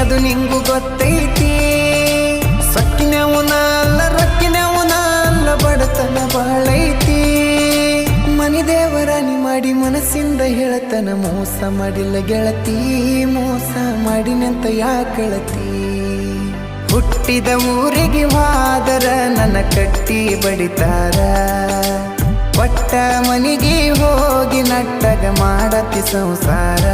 ಅದು ನಿಂಗು ಗೊತ್ತೈತಿ ಸೊಕ್ಕಿನವನ ಅಲ್ಲ ರೊಕ್ಕಿನವನ ಅಲ್ಲ ಬಡತನ ಬಾಳೈತಿ ಮನಿ ದೇವರಾನಿ ಮಾಡಿ ಮನಸ್ಸಿಂದ ಹೇಳತನ ಮೋಸ ಮಾಡಿಲ್ಲ ಗೆಳತಿ ಮೋಸ ಮಾಡಿನಂತ ಯಾಕಳತಿ ಹುಟ್ಟಿದ ಊರಿಗೆ ಹೋದರ ನನ್ನ ಕಟ್ಟಿ ಬಡಿತಾರ ಒಟ್ಟ ಮನಿಗೆ ಹೋಗಿ ನಟ್ಟಗ ಮಾಡತಿ ಸಂಸಾರ